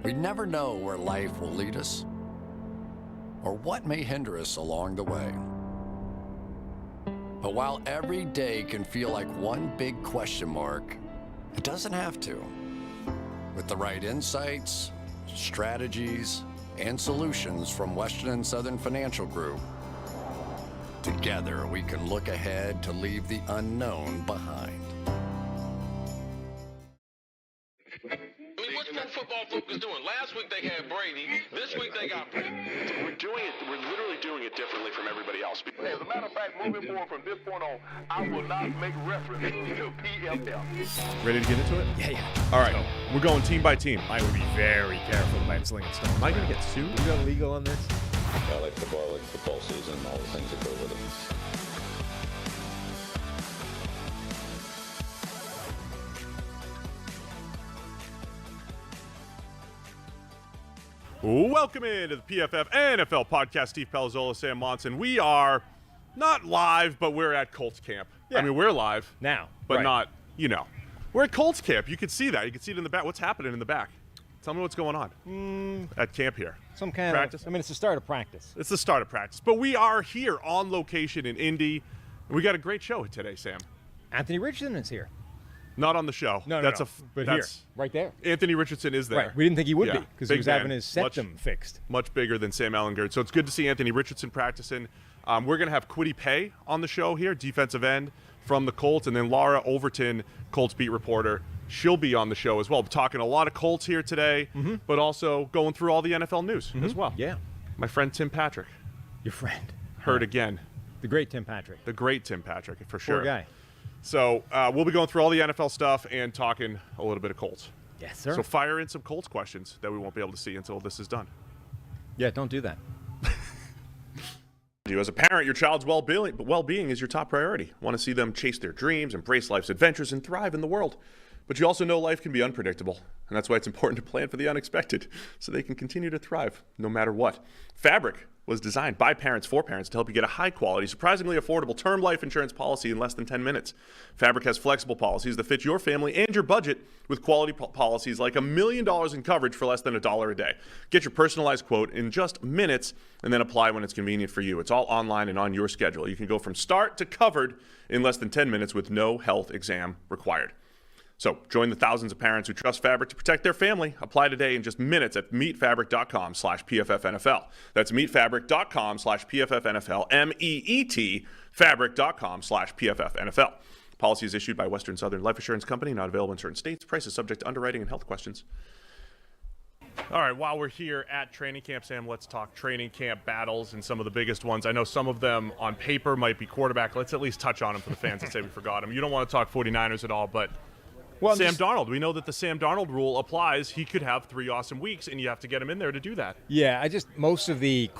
We never know where life will lead us or what may hinder us along the way. But while every day can feel like one big question mark, it doesn't have to. With the right insights, strategies, and solutions from Western and Southern Financial Group, together we can look ahead to leave the unknown behind. What's pro football focus doing? Last week they had Brady. This week they got Brady. We're literally doing it differently from everybody else. As a matter of fact, moving forward from this point on, I will not make reference to PFF. Ready to get into it? Yeah. All right. We're going team by team. I would be very careful about slinging stones. Am I going to get sued? You got legal on this? I like football season, all the things that go with it. Welcome into the PFF NFL podcast. Steve Palazzolo, Sam Monson. We are not live, but we're at Colts camp. Yeah. I mean, we're live now, but right. not, We're at Colts camp. You can see that. You can see it in the back. What's happening in the back? Tell me what's going on at camp here. Some kind practice? it's the start of practice. It's the start of practice. But we are here on location in Indy. And we got a great show today, Sam. Anthony Richardson is here. Not on the show. No. But here, right there. Anthony Richardson is there. Right. We didn't think he would be because he was having his much septum fixed. Much bigger than Sam Ellingard. So it's good to see Anthony Richardson practicing. We're going to have Kwity Paye on the show here, defensive end from the Colts, and then Lara Overton, Colts beat reporter. She'll be on the show as well. We're talking a lot of Colts here today, but also going through all the NFL news as well. Yeah. My friend Tim Patrick. Your friend. Heard again. The great Tim Patrick. The great Tim Patrick, for sure. Poor guy. So we'll be going through all the NFL stuff and talking a little bit of Colts. Yes, sir. So fire in some Colts questions that we won't be able to see until this is done. Yeah, don't do that. As a parent, your child's well-being is your top priority. Want to see them chase their dreams, embrace life's adventures, and thrive in the world. But you also know life can be unpredictable, and that's why it's important to plan for the unexpected so they can continue to thrive no matter what. Fabric was designed by parents for parents to help you get a high-quality, surprisingly affordable term life insurance policy in less than 10 minutes. Fabric has flexible policies that fit your family and your budget with quality policies like $1 million in coverage for less than $1 a day. Get your personalized quote in just minutes and then apply when it's convenient for you. It's all online and on your schedule. You can go from start to covered in less than 10 minutes with no health exam required. So join the thousands of parents who trust Fabric to protect their family. Apply today in just minutes at meetfabric.com /PFFNFL. That's meetfabric.com /PFFNFL, MEET, fabric.com /PFFNFL. Policy is issued by Western Southern Life Assurance Company, not available in certain states. Price is subject to underwriting and health questions. All right, while we're here at training camp, Sam, let's talk training camp battles and some of the biggest ones. I know some of them on paper might be quarterback. Let's at least touch on them for the fans that say we forgot them. You don't want to talk 49ers at all, but Sam Darnold. We know that the Sam Darnold rule applies. He could have 3 awesome weeks, and you have to get him in there to do that. Yeah, most of the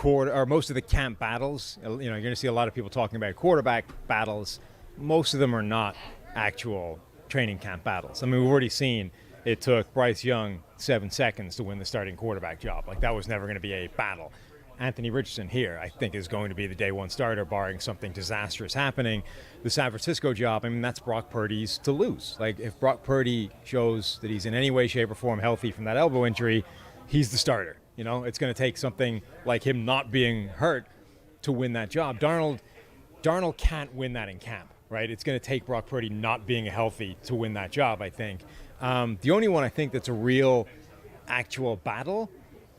camp battles, you're going to see a lot of people talking about quarterback battles. Most of them are not actual training camp battles. I mean, we've already seen it took Bryce Young 7 seconds to win the starting quarterback job. Like, that was never going to be a battle. Anthony Richardson here, I think, is going to be the day one starter, barring something disastrous happening. The San Francisco job, I mean, that's Brock Purdy's to lose. Like, if Brock Purdy shows that he's in any way, shape, or form healthy from that elbow injury, he's the starter. It's going to take something like him not being hurt to win that job. Darnold can't win that in camp, right? It's going to take Brock Purdy not being healthy to win that job, I think. The only one I think that's a real actual battle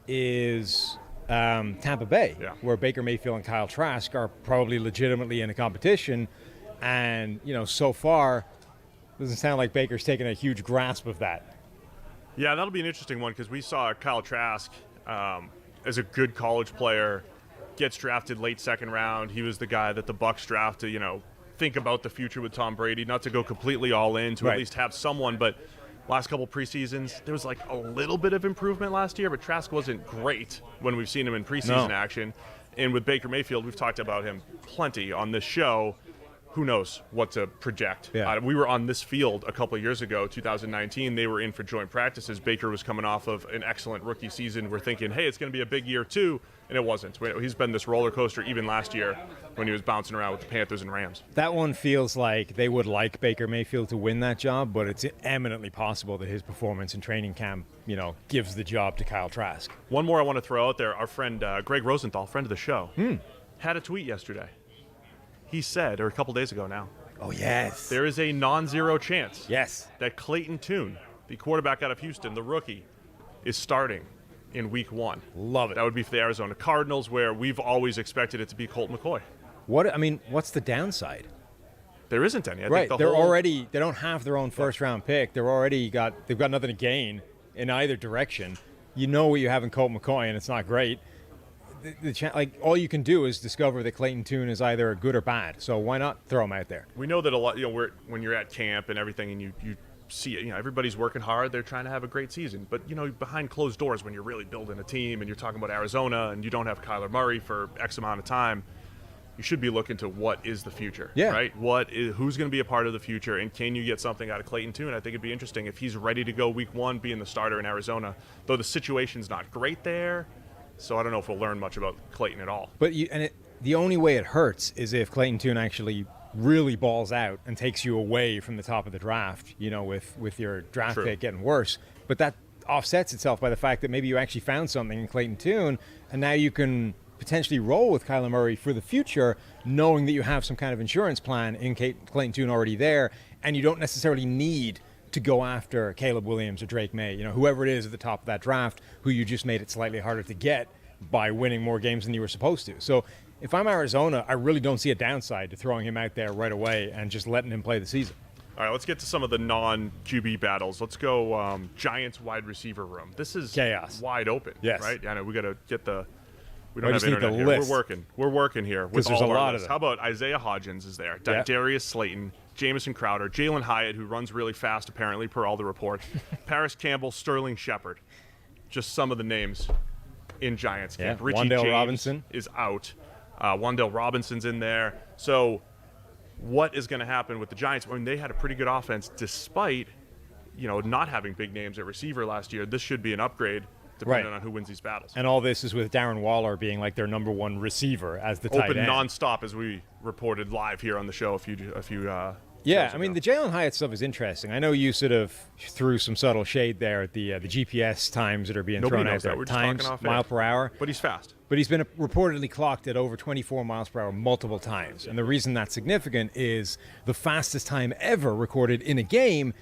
is Tampa Bay, where Baker Mayfield and Kyle Trask are probably legitimately in a competition. And, so far, doesn't sound like Baker's taken a huge grasp of that. Yeah, that'll be an interesting one because we saw Kyle Trask as a good college player gets drafted late second round. He was the guy that the Bucs drafted, think about the future with Tom Brady, not to go completely all in, to at least have someone, but last couple preseasons, there was like a little bit of improvement last year, but Trask wasn't great when we've seen him in preseason action. And with Baker Mayfield, we've talked about him plenty on this show. who knows what to project. Yeah. We were on this field a couple of years ago, 2019. They were in for joint practices. Baker was coming off of an excellent rookie season. We're thinking, hey, it's going to be a big year too, and it wasn't. He's been this roller coaster even last year when he was bouncing around with the Panthers and Rams. That one feels like they would like Baker Mayfield to win that job, but it's eminently possible that his performance in training camp, gives the job to Kyle Trask. One more I want to throw out there. Our friend Greg Rosenthal, friend of the show, had a tweet yesterday. He said, or a couple days ago now, Oh, yes. there is a non-zero chance Yes. that Clayton Tune, the quarterback out of Houston, the rookie, is starting in week 1. Love it. That would be for the Arizona Cardinals, where we've always expected it to be Colt McCoy. What's the downside? There isn't any. Right. They don't have their own first round pick. They've got nothing to gain in either direction. You know what you have in Colt McCoy, and it's not great. All you can do is discover that Clayton Tune is either good or bad. So why not throw him out there? We know that a lot. When you're at camp and everything, and you see it. Everybody's working hard. They're trying to have a great season. But behind closed doors, when you're really building a team and you're talking about Arizona and you don't have Kyler Murray for X amount of time, you should be looking to what is the future. Yeah. Right. Who's going to be a part of the future, and can you get something out of Clayton Tune? I think it'd be interesting if he's ready to go week 1, being the starter in Arizona. Though the situation's not great there. So I don't know if we'll learn much about Clayton at all. But the only way it hurts is if Clayton Tune actually really balls out and takes you away from the top of the draft, with your draft pick getting worse. But that offsets itself by the fact that maybe you actually found something in Clayton Tune, and now you can potentially roll with Kyler Murray for the future, knowing that you have some kind of insurance plan in Clayton Tune already there, and you don't necessarily need to go after Caleb Williams or Drake May, whoever it is at the top of that draft, who you just made it slightly harder to get by winning more games than you were supposed to. So if I'm Arizona, I really don't see a downside to throwing him out there right away and just letting him play the season. All right, let's get to some of the non-QB battles. Let's go Giants wide receiver room. This is chaos. Wide open, yes. Right? I know we got to get the – we don't have just need internet the here. list. We're working here with there's all a of our lot lists. of them. How about Isaiah Hodgins is there, Yeah. Darius Slayton, Jamison Crowder, Jalen Hyatt, who runs really fast apparently per all the reports, Paris Campbell, Sterling Shepard. Just some of the names in Giants camp. Yeah. Richie Wan'Dale James Robinson is out. Wan'Dale Robinson's in there. So what is going to happen with the Giants? I mean, they had a pretty good offense despite, not having big names at receiver last year. This should be an upgrade depending on who wins these battles. And all this is with Darren Waller being like their number one receiver as the tight Open end. nonstop, as we reported live here on the show a few Yeah, shows I mean, ago. the Jalen Hyatt stuff is interesting. I know you sort of threw some subtle shade there at the GPS times that are being Nobody thrown out knows that. there. We're just Times, talking off air. mile per hour. But he's fast. But he's been reportedly clocked at over 24 miles per hour multiple times. And the reason that's significant is the fastest time ever recorded in a game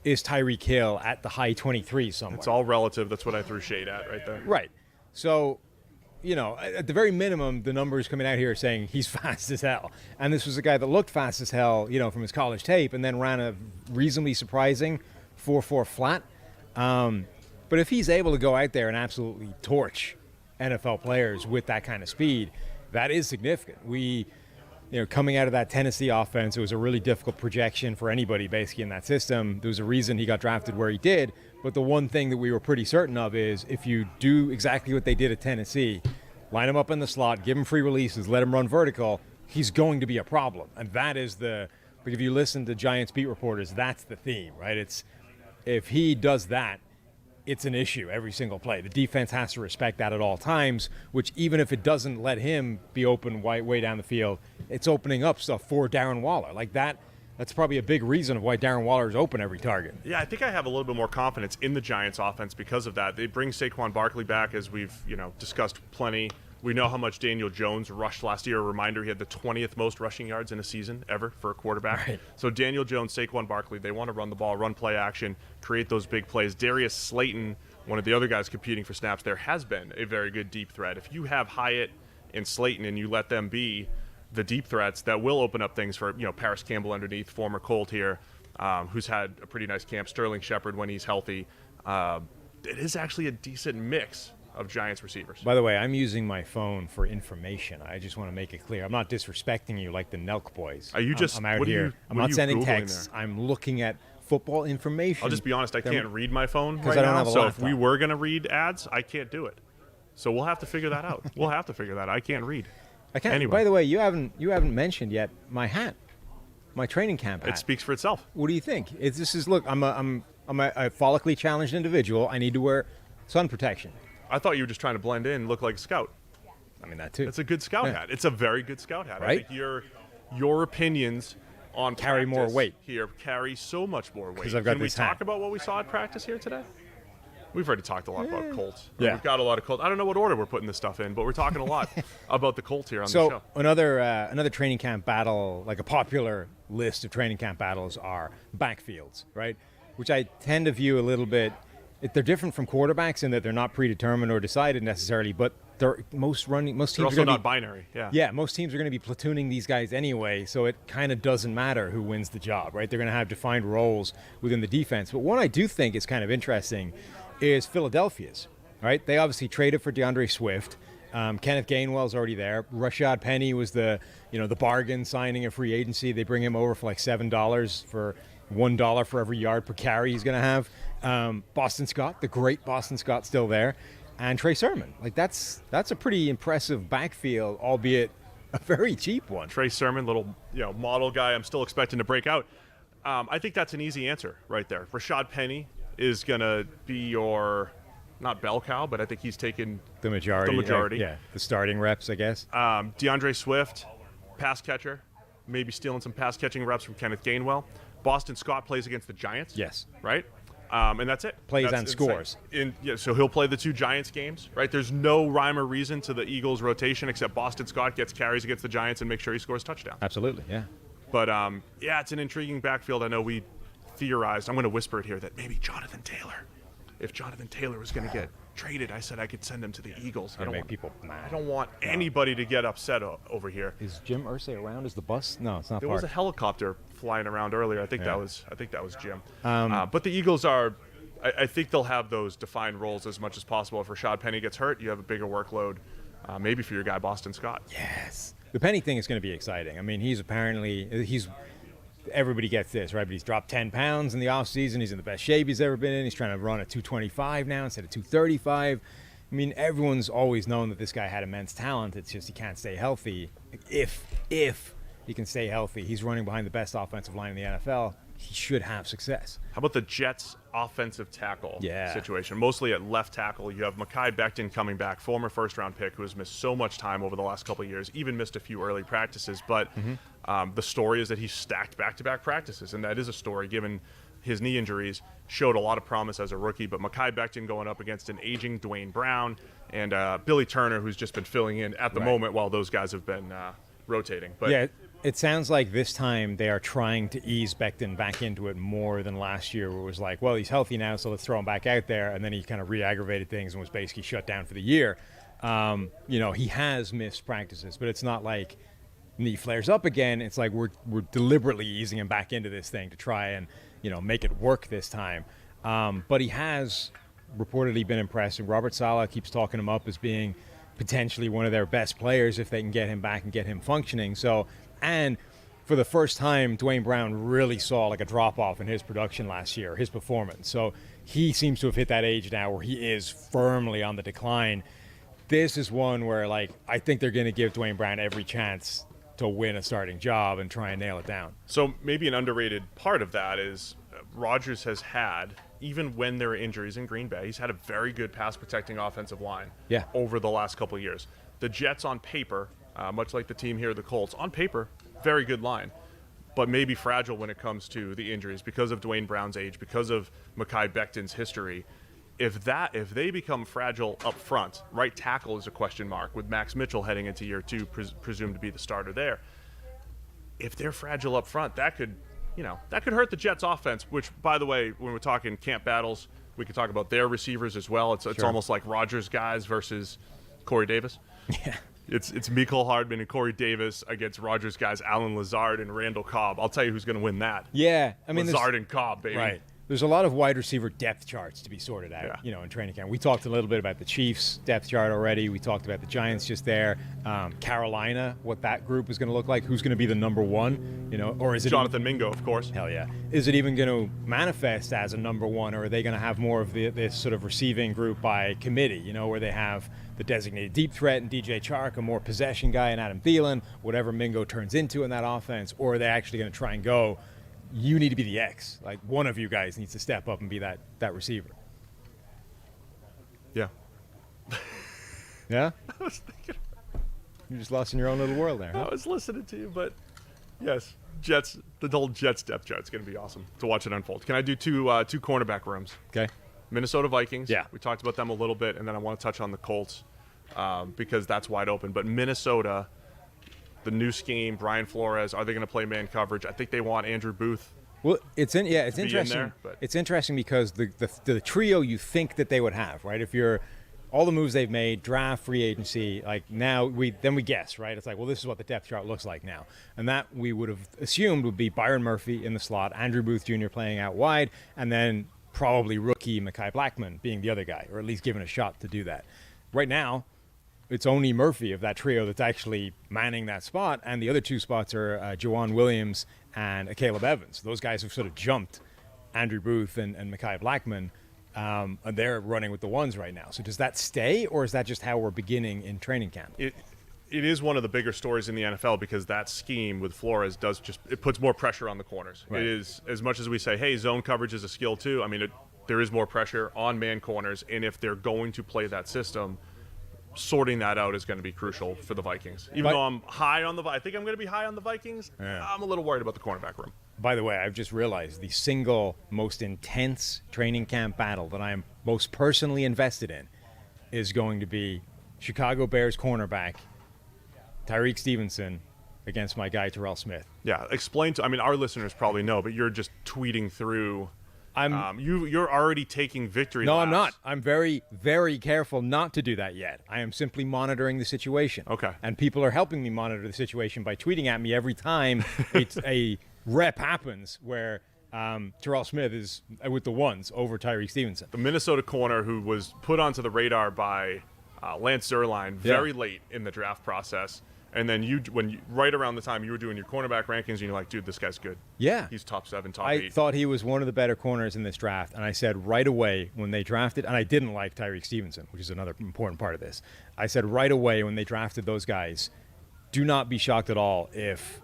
is Tyreek Hill at the high 23 somewhere. It's all relative. That's what I threw shade at right there. Right. So, at the very minimum, the numbers coming out here are saying he's fast as hell. And this was a guy that looked fast as hell, from his college tape, and then ran a reasonably surprising 4.4 flat. But if he's able to go out there and absolutely torch NFL players with that kind of speed, that is significant. Coming out of that Tennessee offense, it was a really difficult projection for anybody basically in that system. There was a reason he got drafted where he did. But the one thing that we were pretty certain of is if you do exactly what they did at Tennessee, line him up in the slot, give him free releases, let him run vertical, he's going to be a problem. And that is if you listen to Giants beat reporters, that's the theme, right? It's if he does that, it's an issue every single play. The defense has to respect that at all times, which even if it doesn't let him be open way down the field, it's opening up stuff for Darren Waller. Like that's probably a big reason of why Darren Waller is open every target. Yeah, I think I have a little bit more confidence in the Giants offense because of that. They bring Saquon Barkley back, as we've, discussed plenty. We know how much Daniel Jones rushed last year. A reminder, he had the 20th most rushing yards in a season ever for a quarterback. Right. So Daniel Jones, Saquon Barkley, they want to run the ball, run play action, create those big plays. Darius Slayton, one of the other guys competing for snaps there, has been a very good deep threat. If you have Hyatt and Slayton and you let them be the deep threats, that will open up things for, Paris Campbell underneath, former Colt here, who's had a pretty nice camp. Sterling Shepard when he's healthy. It is actually a decent mix of Giants receivers. By the way, I'm using my phone for information. I just want to make it clear. I'm not disrespecting you like the Nelk boys. Are you just? I'm out what are here. you, I'm what are not you sending Googling texts. there? I'm looking at football information. I'll just be honest. I can't read my phone right I don't now. have a So if we laptop. were going to read ads, I can't do it. So we'll have to figure that out. I can't read. I can't. Anyway. By the way, you haven't mentioned yet my hat. my training camp hat. It speaks for itself. What do you think? Look, I'm a follically challenged individual. I need to wear sun protection. I thought you were just trying to blend in and look like a scout. I mean, that too. It's a good scout hat. It's a very good scout hat. Right? I think your opinions on carry more weight here carry so much more weight. Because I've got Can this we hat. talk about what we saw at practice here today? We've already talked a lot about Colts. Yeah. We've got a lot of Colts. I don't know what order we're putting this stuff in, but we're talking a lot about the Colts here on the So show. another training camp battle, like a popular list of training camp battles, are backfields, right? Which I tend to view a little bit. They're different from quarterbacks in that they're not predetermined or decided necessarily, but most teams They're are also going to not be binary. Yeah, most teams are going to be platooning these guys anyway, so it kind of doesn't matter who wins the job, right? They're going to have defined roles within the defense. But one I do think is kind of interesting is Philadelphia's, right? They obviously traded for DeAndre Swift. Kenneth Gainwell's already there. Rashad Penny was the bargain signing in free agency. They bring him over for like $7 for $1 for every yard per carry he's going to have. Boston Scott, the great Boston Scott, still there. And Trey Sermon. Like, that's a pretty impressive backfield, albeit a very cheap one. Trey Sermon, little model guy I'm still expecting to break out. I think that's an easy answer right there. Rashad Penny is going to be your, not bell cow, but I think he's taken the majority. Yeah, the starting reps, I guess. DeAndre Swift, pass catcher, maybe stealing some pass catching reps from Kenneth Gainwell. Boston Scott plays against the Giants. Yes. Right? And that's it. Plays that's and scores. So he'll play the 2 Giants games, right? There's no rhyme or reason to the Eagles' rotation except Boston Scott gets carries against the Giants and makes sure he scores touchdowns. Absolutely, yeah. But, it's an intriguing backfield. I know we theorized, I'm going to whisper it here, that maybe Jonathan Taylor, if Jonathan Taylor was going to get traded, I said I could send him to the Eagles. I make people mad. I don't want anybody to get upset over here. Is Jim Irsay around? Is the bus? No, it's not. There was a helicopter flying around earlier. I think that was Jim. But the Eagles are. I think they'll have those defined roles as much as possible. If Rashad Penny gets hurt, you have a bigger workload, maybe for your guy Boston Scott. Yes, the Penny thing is going to be exciting. I mean, everybody gets this, right? But he's dropped 10 pounds in the offseason. He's in the best shape he's ever been in. He's trying to run at 225 now instead of 235. I mean, everyone's always known that this guy had immense talent. It's just he can't stay healthy. If he can stay healthy, he's running behind the best offensive line in the NFL. He should have success. How about the Jets' offensive tackle situation? Mostly at left tackle, you have Mekhi Becton coming back, former first-round pick who has missed so much time over the last couple of years, even missed a few early practices. But the story is that he stacked back-to-back practices, and that is a story given his knee injuries. Showed a lot of promise as a rookie, but Mekhi Becton going up against an aging Dwayne Brown and Billy Turner, who's just been filling in at the moment while those guys have been rotating. But yeah, it sounds like this time they are trying to ease Becton back into it more than last year, where it was like, well, he's healthy now, so let's throw him back out there. And then he kind of re-aggravated things and was basically shut down for the year. He has missed practices, but it's not like knee flares up again. It's like we're deliberately easing him back into this thing to try and, make it work this time. But he has reportedly been impressive. Robert Saleh keeps talking him up as being potentially one of their best players if they can get him back and get him functioning. So, and for the first time, Dwayne Brown really saw like a drop-off in his production last year, his performance. So he seems to have hit that age now where he is firmly on the decline. This is one where, I think they're going to give Dwayne Brown every chance to win a starting job and try and nail it down. So maybe an underrated part of that is Rodgers has had, even when there are injuries in Green Bay, he's had a very good pass-protecting offensive line over the last couple of years. The Jets on paper, much like the team here, the Colts, on paper, very good line, but maybe fragile when it comes to the injuries because of Dwayne Brown's age, because of Mekhi Becton's history. If they become fragile up front, right tackle is a question mark with Max Mitchell heading into year 2, presumed to be the starter there. If they're fragile up front, that could hurt the Jets' offense, which, by the way, when we're talking camp battles, we could talk about their receivers as well. It's almost like Rodgers guys versus Corey Davis. Yeah. It's Mecole Hardman and Corey Davis against Rodgers guys, Alan Lazard and Randall Cobb. I'll tell you who's going to win that. Yeah. I mean, Lazard and Cobb, baby. Right. there's a lot of wide receiver depth charts to be sorted out, in training camp. We talked a little bit about the Chiefs depth chart already. We talked about the Giants just there. Carolina, what that group is going to look like. Who's going to be the number one, or is it Jonathan Mingo, of course. Hell yeah. Is it even going to manifest as a number one, or are they going to have more of this sort of receiving group by committee, where they have the designated deep threat and DJ Chark, a more possession guy, and Adam Thielen, whatever Mingo turns into in that offense, or are they actually going to try and go, you need to be the X. Like, one of you guys needs to step up and be that receiver. Yeah. Yeah? I was thinking. You're just lost in your own little world there, huh? I was listening to you, but yes, Jets. The whole Jets depth chart's going to be awesome to watch it unfold. Can I do two cornerback rooms? Okay. Minnesota Vikings. Yeah. We talked about them a little bit, and then I want to touch on the Colts because that's wide open. But Minnesota, the new scheme, Brian Flores, are they going to play man coverage? I think they want Andrew Booth. Well, it's interesting. It's interesting because the trio you think that they would have, right? If you're all the moves they've made, draft, free agency, like now we guess, right? It's like, well, this is what the depth chart looks like now. And that we would have assumed would be Byron Murphy in the slot, Andrew Booth Jr. playing out wide, and then probably rookie Mekhi Blackmon being the other guy, or at least given a shot to do that. Right now, it's only Murphy of that trio that's actually manning that spot, and the other two spots are Juwan Williams and Caleb Evans. Those guys have sort of jumped Andrew Booth and Mekhi Blackmon, and they're running with the ones right now. So does that stay, or is that just how we're beginning in training camp? It is one of the bigger stories in the NFL because that scheme with Flores it puts more pressure on the corners. Right. It is, as much as we say, hey, zone coverage is a skill too. I mean, there is more pressure on man corners, and if they're going to play that system, sorting that out is going to be crucial for the Vikings. Even though I think I'm going to be high on the Vikings, I'm a little worried about the cornerback room. By the way, I've just realized the single most intense training camp battle that I am most personally invested in is going to be Chicago Bears cornerback Tyreek Stevenson against my guy Terrell Smith. Yeah, our listeners probably know, but you're just tweeting through. You're already taking victory laps. No, I'm not. I'm very, very careful not to do that yet. I am simply monitoring the situation. Okay. And people are helping me monitor the situation by tweeting at me every time a rep happens where Terrell Smith is with the ones over Tyreek Stevenson. The Minnesota corner who was put onto the radar by Lance Zierlein very late in the draft process. And then right around the time you were doing your cornerback rankings, and you're like, dude, this guy's good. Yeah. He's top 7, top 8. I thought he was one of the better corners in this draft. And I said right away when they drafted, and I didn't like Tyreek Stevenson, which is another important part of this. I said right away when they drafted those guys, do not be shocked at all if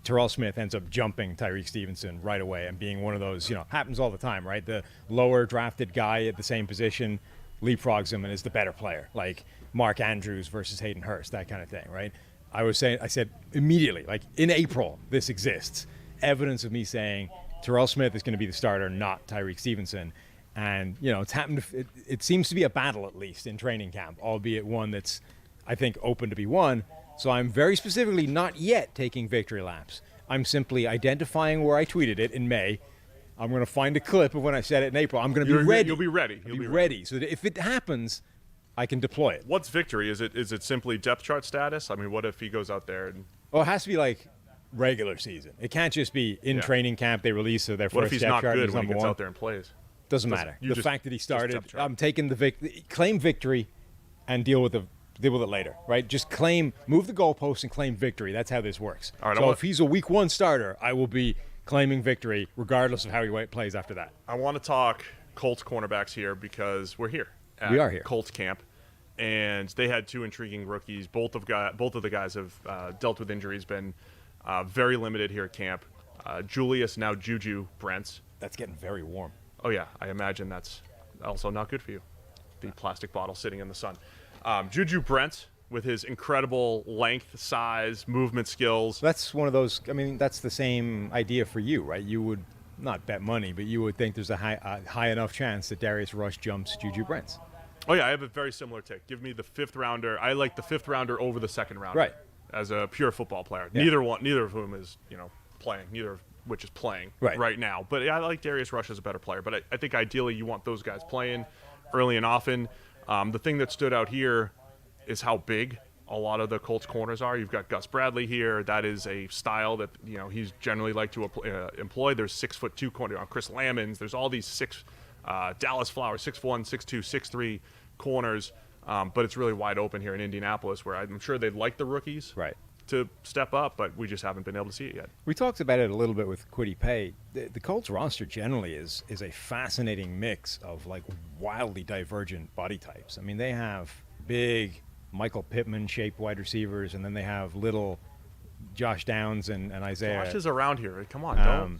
Terrell Smith ends up jumping Tyreek Stevenson right away and being one of those, happens all the time, right? The lower drafted guy at the same position leapfrogs him and is the better player, like Mark Andrews versus Hayden Hurst, that kind of thing, right? I said immediately, like in April, this exists. Evidence of me saying Terrell Smith is going to be the starter, not Tyreek Stevenson. And, it's happened. It seems to be a battle, at least in training camp, albeit one that's, I think, open to be won. So I'm very specifically not yet taking victory laps. I'm simply identifying where I tweeted it in May. I'm going to find a clip of when I said it in April. I'm going to be ready. You'll be ready. You'll be ready. So that if it happens, I can deploy it. What's victory? Is it simply depth chart status? I mean, what if he goes out there and... Well, it has to be like regular season. It can't just be in training camp they release their first What if he's depth not chart good when he gets one. out there and plays? Doesn't matter. The fact that he started, I'm taking claim victory and deal with it later, right? Just move the goalposts and claim victory. That's how this works. All right, so if he's a week 1 starter, I will be claiming victory regardless of how he plays after that. I want to talk Colts cornerbacks here because we're here. We are here. Colts camp. And they had 2 intriguing rookies. Both of the guys have dealt with injuries, been very limited here at camp. Julius, now Juju Brents. That's getting very warm. Oh, yeah. I imagine that's also not good for you, the plastic bottle sitting in the sun. Juju Brents, with his incredible length, size, movement skills. That's one of those, that's the same idea for you, right? You would not bet money, but you would think there's a high enough chance that Darius Rush jumps Juju Brents. Oh, yeah, I have a very similar take. Give me the 5th rounder. I like the 5th rounder over the 2nd rounder. Right. As a pure football player. Yeah. Neither of whom is, playing. Neither of which is playing right now. But I like Darius Rush as a better player. But I think ideally you want those guys playing early and often. The thing that stood out here is how big a lot of the Colts corners are. You've got Gus Bradley here. That is a style that he's generally like to employ. There's 6'2" corner. Chris Lamons. There's all these Dallas Flowers, 6'1", 6'2", 6'3" corners. But it's really wide open here in Indianapolis, where I'm sure they'd like the rookies to step up, but we just haven't been able to see it yet. We talked about it a little bit with Kwity Paye. The Colts roster generally is a fascinating mix of like wildly divergent body types. I mean, they have big Michael Pittman-shaped wide receivers, and then they have little Josh Downs and Isaiah. Josh is around here. Come on,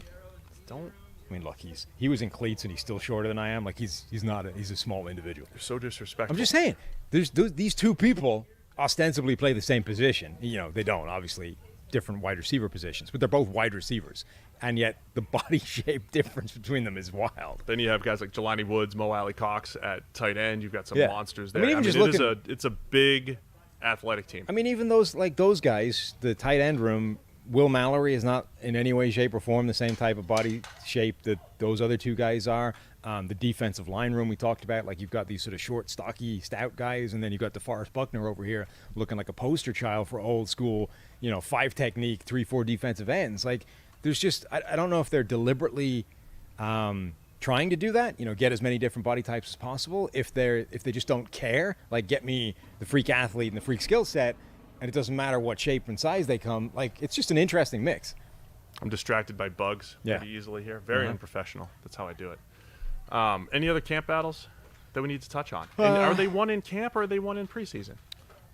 don't. I mean, look, he was in cleats and he's still shorter than I am. Like he's a small individual. You're so disrespectful. I'm just saying, these two people ostensibly play the same position. They don't, obviously, different wide receiver positions, but they're both wide receivers. And yet the body shape difference between them is wild. Then you have guys like Jelani Woods, Mo Alley Cox at tight end. You've got some monsters there. It's a big athletic team. I mean, even those guys, the tight end room, Will Mallory is not in any way, shape, or form the same type of body shape that those other two guys are. The defensive line room we talked about, like you've got these sort of short, stocky, stout guys, and then you've got DeForest Buckner over here looking like a poster child for old school, 5 technique, 3-4 defensive ends. Like there's just, I don't know if they're deliberately trying to do that, get as many different body types as possible. If they just don't care, like get me the freak athlete and the freak skill set, and it doesn't matter what shape and size they come, like it's just an interesting mix. I'm distracted by bugs pretty easily here. Very unprofessional. That's how I do it. Any other camp battles that we need to touch on? And are they won in camp or are they won in preseason?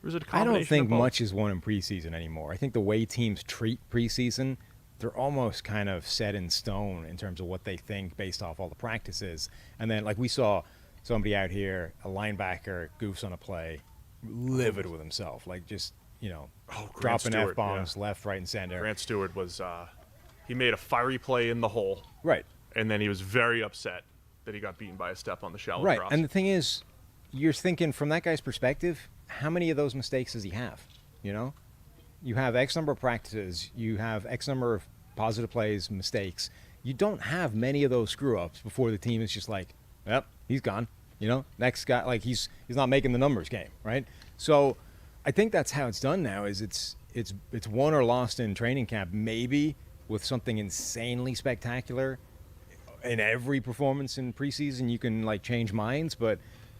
Or is it a combination? I don't think of both? much is won in preseason anymore. I think the way teams treat preseason, they're almost kind of set in stone in terms of what they think based off all the practices. And then, like we saw somebody out here, a linebacker goofs on a play, livid with himself, like just dropping F-bombs left, right, and center. Grant Stewart was he made a fiery play in the hole, right, and then he was very upset that he got beaten by a step on the shallow right. cross. And the thing is, you're thinking from that guy's perspective, how many of those mistakes does he have? You have X number of practices, you have X number of positive plays, mistakes. You don't have many of those screw-ups before the team is just like, yep, he's gone. Next guy, like he's not making the numbers game, right? So I think that's how it's done now. Is it's won or lost in training camp, maybe with something insanely spectacular in every performance in preseason. You can like change minds, but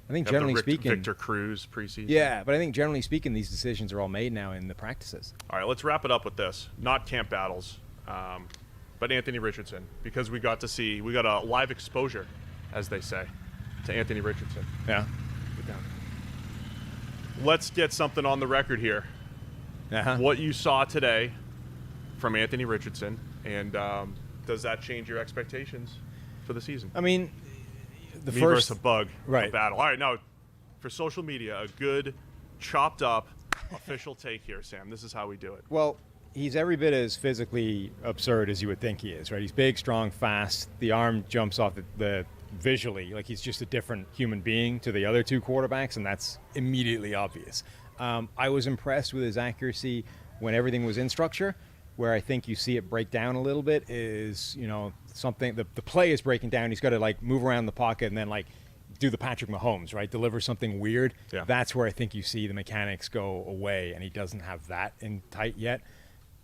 I think generally speaking, Victor Cruz preseason. Yeah, but I think generally speaking, these decisions are all made now in the practices. All right, let's wrap it up with this. Not camp battles, but Anthony Richardson, because we got a live exposure, as they say, to Anthony Richardson. Yeah. Let's get something on the record here. What you saw today from Anthony Richardson, and does that change your expectations for the season? I mean, Me versus a bug right. a battle. All right, now for social media, a good chopped up official take here, Sam. This is how we do it. Well, he's every bit as physically absurd as you would think he is, right? He's big, strong, fast. The arm jumps off the visually, like he's just a different human being to the other two quarterbacks, and that's immediately obvious. I was impressed with his accuracy when everything was in structure. Where I think you see it break down a little bit is, something, the play is breaking down. He's got to like move around the pocket and then like do the Patrick Mahomes, right? Deliver something weird. Yeah. That's where I think you see the mechanics go away, and he doesn't have that in tight yet.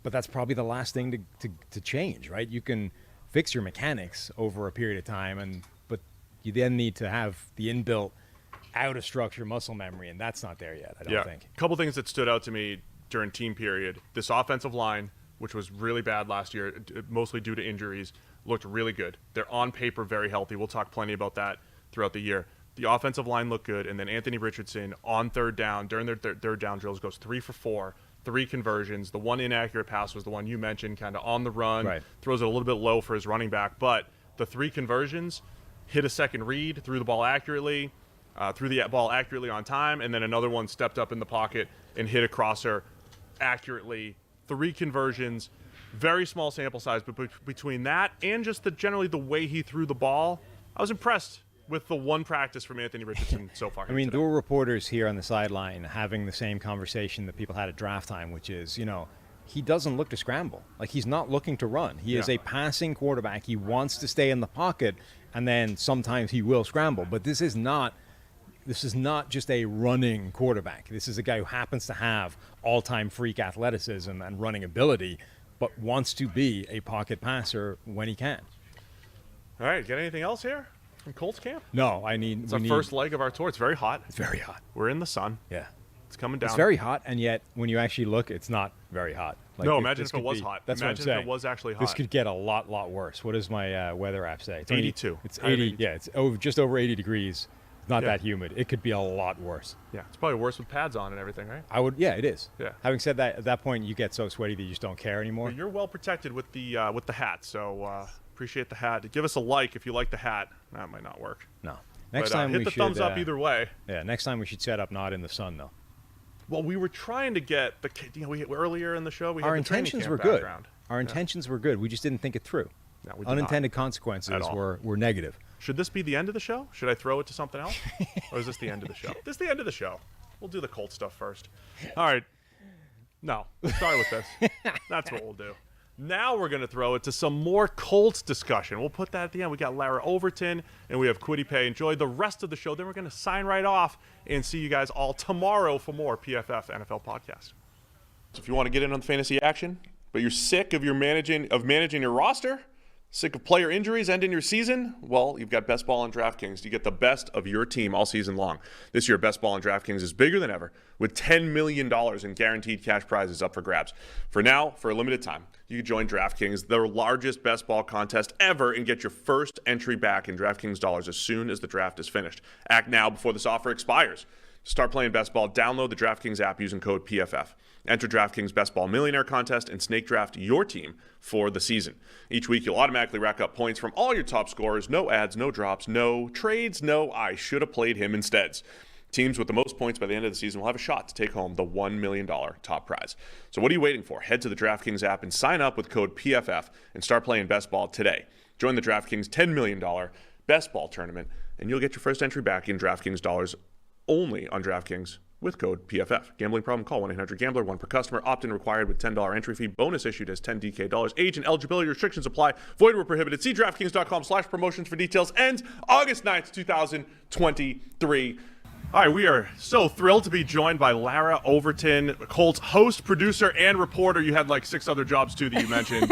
But that's probably the last thing to change, right? You can fix your mechanics over a period of time, but you then need to have the inbuilt out of structure muscle memory, and that's not there yet, I don't think. A couple things that stood out to me during team period. This offensive line, which was really bad last year, mostly due to injuries, looked really good. They're on paper very healthy. We'll talk plenty about that throughout the year. The offensive line looked good, and then Anthony Richardson on third down, during their third down drills, goes 3 for 4, 3 conversions. The one inaccurate pass was the one you mentioned, kind of on the run, right. Throws it a little bit low for his running back. But the 3 conversions, hit a second read, threw the ball accurately on time, and then another one stepped up in the pocket and hit a crosser accurately. 3 conversions, very small sample size, but between that and just generally the way he threw the ball, I was impressed with the one practice from Anthony Richardson so far. I mean, there were reporters here on the sideline having the same conversation that people had at draft time, which is, he doesn't look to scramble. Like, he's not looking to run. He is a passing quarterback. He wants to stay in the pocket, and then sometimes he will scramble. But this is not this is not just a running quarterback. This is a guy who happens to have all-time freak athleticism and running ability, but wants to be a pocket passer when he can. All right, get anything else here from Colts camp? No, It's our first leg of our tour. It's very hot. It's very hot. We're in the sun. Yeah. It's coming down. It's very hot, and yet when you actually look, it's not very hot. No, imagine if it was hot. That's imagine what I'm saying. if it was actually hot. This could get a lot worse. What does my weather app say? It's 82. It's 80. Yeah, it's just over 80 degrees. It's not that humid. It could be a lot worse. Yeah, it's probably worse with pads on and everything, right? Yeah, it is. Yeah. Having said that, at that point, you get so sweaty that you just don't care anymore. Well, you're well protected with the hat, so appreciate the hat. Give us a like if you like the hat. That might not work. No. Next time hit we the should, thumbs up either way. Yeah. Next time we should set up not in the sun though. Well, we were trying to get earlier in the show. We had Our the training intentions camp were good. background. Our intentions were good. We just didn't think it through. No, we did Unintended not. consequences At all. were negative. Should this be the end of the show? Should I throw it to something else? Or is this the end of the show? This is the end of the show. We'll do the Colt stuff first. All right. No, we'll start with this. That's what we'll do. Now we're going to throw it to some more Colts discussion. We'll put that at the end. We got Larra Overton, and we have Quitty Pay. Enjoy the rest of the show. Then we're going to sign right off and see you guys all tomorrow for more PFF NFL podcast. So if you want to get in on the fantasy action, but you're sick of managing your roster, sick of player injuries ending your season? Well, you've got Best Ball on DraftKings. You get the best of your team all season long. This year, Best Ball on DraftKings is bigger than ever, with $10 million in guaranteed cash prizes up for grabs. For now, for a limited time, you can join DraftKings, the largest best ball contest ever, and get your first entry back in DraftKings dollars as soon as the draft is finished. Act now before this offer expires. Start playing best ball. Download the DraftKings app using code PFF. Enter DraftKings Best Ball Millionaire Contest and snake draft your team for the season. Each week, you'll automatically rack up points from all your top scorers. No ads, no drops, no trades, no I should have played him instead. Teams with the most points by the end of the season will have a shot to take home the $1 million top prize. So what are you waiting for? Head to the DraftKings app and sign up with code PFF and start playing best ball today. Join the DraftKings $10 million best ball tournament, and you'll get your first entry back in DraftKings dollars only on DraftKings with code PFF. Gambling problem? Call 1-800-GAMBLER. One per customer. Opt-in required with $10 entry fee. Bonus issued as $10 DK dollars. Age and eligibility restrictions apply. Void where prohibited. See DraftKings.com/promotions for details. Ends August 9th, 2023. All right, we are so thrilled to be joined by Larra Overton, Colts host, producer, and reporter. You had like 6 other jobs too that you mentioned,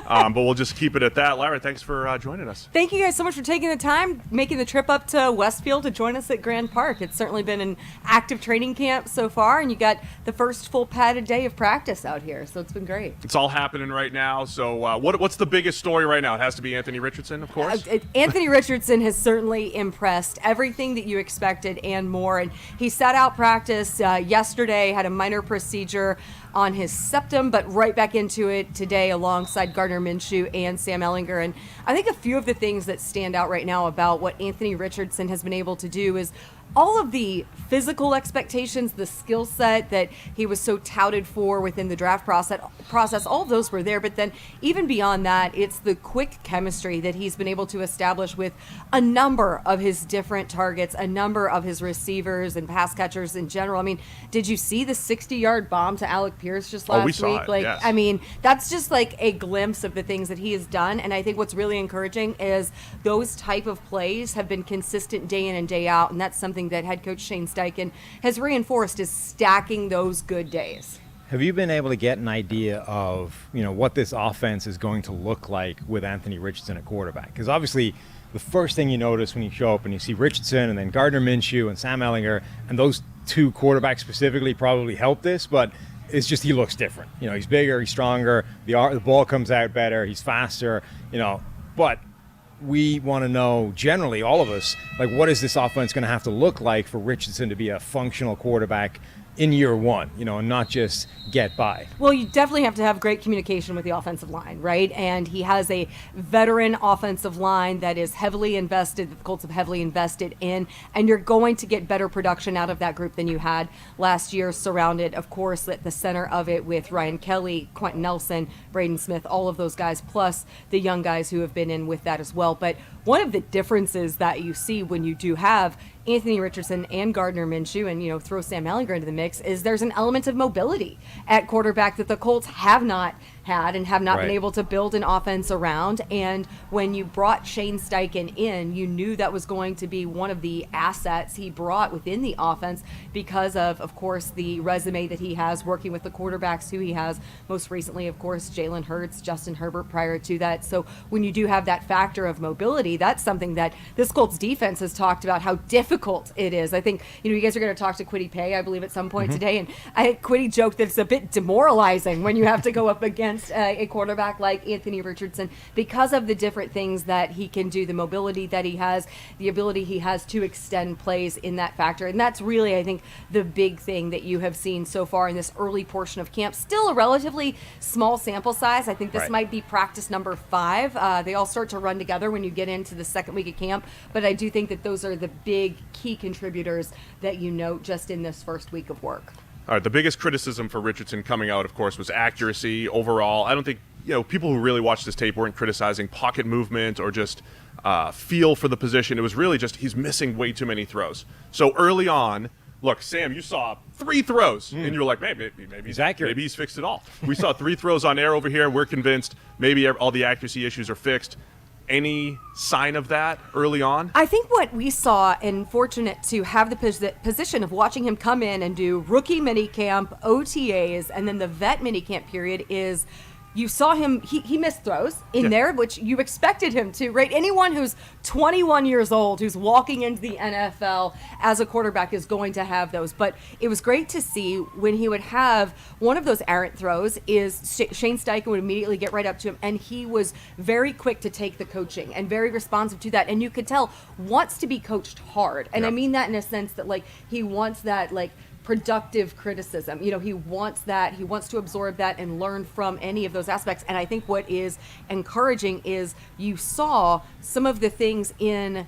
but we'll just keep it at that. Larra, thanks for joining us. Thank you guys so much for taking the time, making the trip up to Westfield to join us at Grand Park. It's certainly been an active training camp so far, and you got the first full padded day of practice out here, so it's been great. It's all happening right now. So what's the biggest story right now? It has to be Anthony Richardson, of course. Anthony Richardson has certainly impressed. Everything that you expected and more. And he sat out practice yesterday, had a minor procedure on his septum, but right back into it today alongside Gardner Minshew and Sam Ehlinger. And I think a few of the things that stand out right now about what Anthony Richardson has been able to do is all of the physical expectations, the skill set that he was so touted for within the draft process, all of those were there. But then even beyond that, it's the quick chemistry that he's been able to establish with a number of his different targets, a number of his receivers and pass catchers in general. I mean, did you see the 60-yard bomb to Alec Pierce just last we saw week? it, Like, yes. I mean, that's just like a glimpse of the things that he has done. And I think what's really encouraging is those type of plays have been consistent day in and day out. And that's something that head coach Shane Steichen has reinforced, is stacking those good days. Have you been able to get an idea of, what this offense is going to look like with Anthony Richardson at quarterback? Because obviously the first thing you notice when you show up and you see Richardson and then Gardner Minshew and Sam Ehlinger, and those two quarterbacks specifically probably help this, but it's just he looks different. He's bigger, he's stronger, the ball comes out better, he's faster, but we want to know, generally, all of us, like, what is this offense going to have to look like for Richardson to be a functional quarterback in year one, and not just get by? Well, you definitely have to have great communication with the offensive line, right? And he has a veteran offensive line that is heavily invested, that the Colts have heavily invested in, and you're going to get better production out of that group than you had last year, surrounded, of course, at the center of it with Ryan Kelly, Quentin Nelson, Braden Smith, all of those guys, plus the young guys who have been in with that as well. But one of the differences that you see when you do have Anthony Richardson and Gardner Minshew and, throw Sam Ehlinger into the mix is there's an element of mobility at quarterback that the Colts have not had and have not been Right. able to build an offense around. And when you brought Shane Steichen in, you knew that was going to be one of the assets he brought within the offense because of course, the resume that he has working with the quarterbacks who he has. Most recently, of course, Jalen Hurts, Justin Herbert prior to that. So when you do have that factor of mobility, that's something that this Colts defense has talked about how difficult it is. I think, you guys are going to talk to Kwity Paye, I believe, at some point today. And Kwity joked that it's a bit demoralizing when you have to go up against a quarterback like Anthony Richardson because of the different things that he can do, the mobility that he has, the ability he has to extend plays in that factor. And that's really, I think, the big thing that you have seen so far in this early portion of camp. Still a relatively small sample size. I think this might be practice number 5. They all start to run together when you get into the second week of camp. But I do think that those are the big key contributors that you note just in this first week of work. All right, the biggest criticism for Richardson coming out, of course, was accuracy overall. I don't think, people who really watched this tape weren't criticizing pocket movement or just feel for the position. It was really just he's missing way too many throws. So early on, look, Sam, you saw 3 throws, and you were like, maybe He's accurate. Maybe he's fixed it all. We saw 3 throws on air over here. We're convinced maybe all the accuracy issues are fixed. Any sign of that early on? I think what we saw, and fortunate to have the position of watching him come in and do rookie minicamp, OTAs, and then the vet minicamp period is you saw him, he missed throws in there, which you expected him to, right? Anyone who's 21 years old, who's walking into the NFL as a quarterback is going to have those. But it was great to see when he would have one of those errant throws is Shane Steichen would immediately get right up to him, and he was very quick to take the coaching and very responsive to that. And you could tell wants to be coached hard. And I mean that in a sense that, he wants that, productive criticism. He wants that. He wants to absorb that and learn from any of those aspects. And I think what is encouraging is you saw some of the things in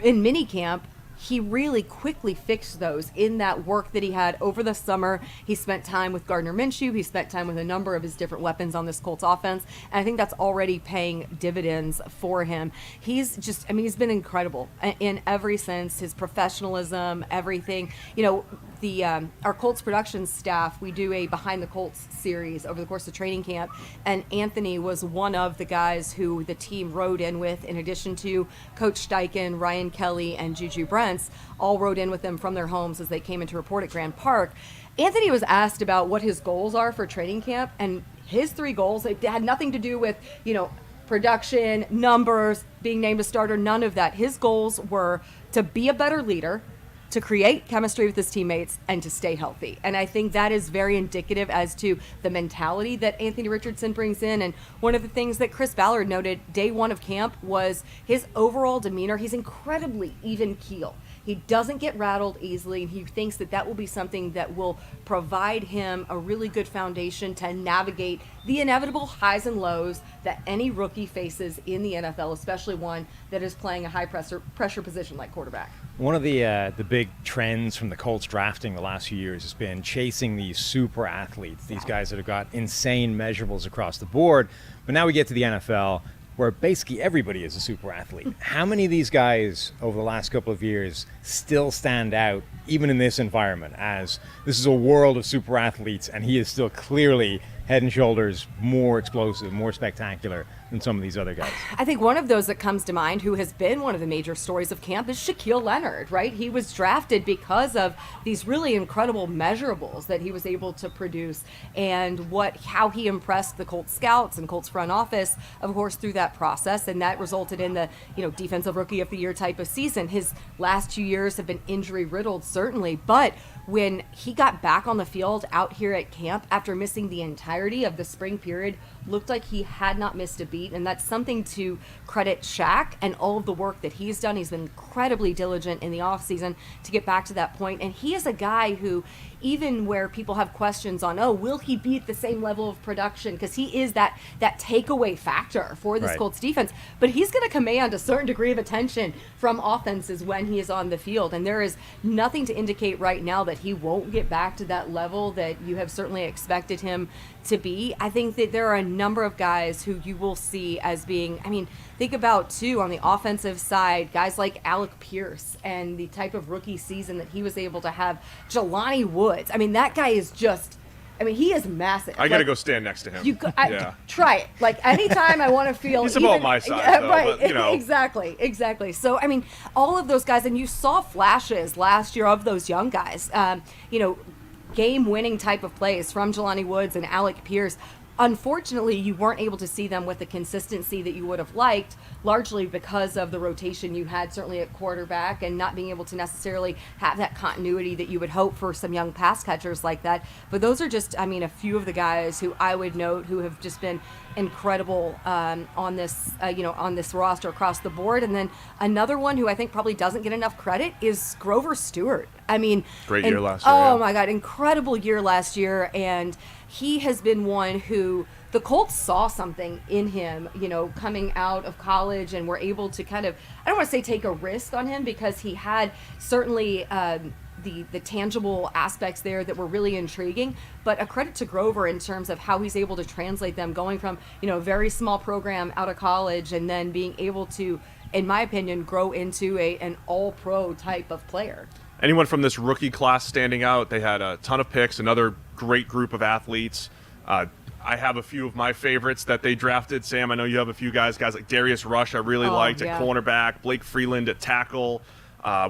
minicamp. He really quickly fixed those in that work that he had over the summer. He spent time with Gardner Minshew. He spent time with a number of his different weapons on this Colts offense. And I think that's already paying dividends for him. He's he's been incredible in every sense, his professionalism, everything. Our Colts production staff, we do a Behind the Colts series over the course of training camp, and Anthony was one of the guys who the team rode in with, in addition to Coach Steichen, Ryan Kelly, and Juju Brents, all rode in with them from their homes as they came in to report at Grand Park. Anthony was asked about what his goals are for training camp, and his 3 goals, it had nothing to do with, production, numbers, being named a starter, none of that. His goals were to be a better leader, to create chemistry with his teammates, and to stay healthy. And I think that is very indicative as to the mentality that Anthony Richardson brings in. And one of the things that Chris Ballard noted day 1 of camp was his overall demeanor. He's incredibly even keel. He doesn't get rattled easily, and he thinks that will be something that will provide him a really good foundation to navigate the inevitable highs and lows that any rookie faces in the NFL, especially one that is playing a high pressure position like quarterback. One of the big trends from the Colts drafting the last few years has been chasing these super athletes, these guys that have got insane measurables across the board. But now we get to the NFL, where basically everybody is a super athlete. How many of these guys over the last couple of years still stand out, even in this environment, as this is a world of super athletes, and he is still clearly head and shoulders more explosive, more spectacular than some of these other guys? I think one of those that comes to mind, who has been one of the major stories of camp, is Shaquille Leonard, right? He was drafted because of these really incredible measurables that he was able to produce, and how he impressed the Colts scouts and Colts front office, of course, through that process, and that resulted in the defensive rookie of the year type of season. His last 2 years have been injury riddled, certainly, but when he got back on the field out here at camp after missing the entirety of the spring period, looked like he had not missed a beat. And that's something to credit Shaq and all of the work that he's done. He's been incredibly diligent in the offseason to get back to that point. And he is a guy who, even where people have questions on, will he be at the same level of production? Because he is that takeaway factor for this Colts defense. But he's going to command a certain degree of attention from offenses when he is on the field. And there is nothing to indicate right now that he won't get back to that level that you have certainly expected him to be. I think that there are a number of guys who you will see as being, think about too on the offensive side, guys like Alec Pierce and the type of rookie season that he was able to have. Jelani Woods, that guy is just I mean, he is massive. I got to go stand next to him. Try it. Like, anytime I want to feel. He's about my size, though, right. but, you know. Exactly. So, I mean, all of those guys, and you saw flashes last year of those young guys, game-winning type of plays from Jelani Woods and Alec Pierce. Unfortunately, you weren't able to see them with the consistency that you would have liked, largely because of the rotation you had certainly at quarterback and not being able to necessarily have that continuity that you would hope for some young pass catchers like that. But those are just, I mean, a few of the guys who I would note who have just been incredible on this roster across the board. And then another one who I think probably doesn't get enough credit is Grover Stewart. I mean, great year last year. Oh my God, incredible year last year, and he has been one who the Colts saw something in him, coming out of college, and were able to kind of, I don't want to say take a risk on him, because he had certainly the tangible aspects there that were really intriguing, but a credit to Grover in terms of how he's able to translate them, going from, a very small program out of college and then being able to, in my opinion, grow into an all-pro type of player. Anyone from this rookie class standing out? They had a ton of picks, another great group of athletes. I have a few of my favorites that they drafted. Sam, I know you have a few guys like Darius Rush I really liked at cornerback, Blake Freeland at tackle.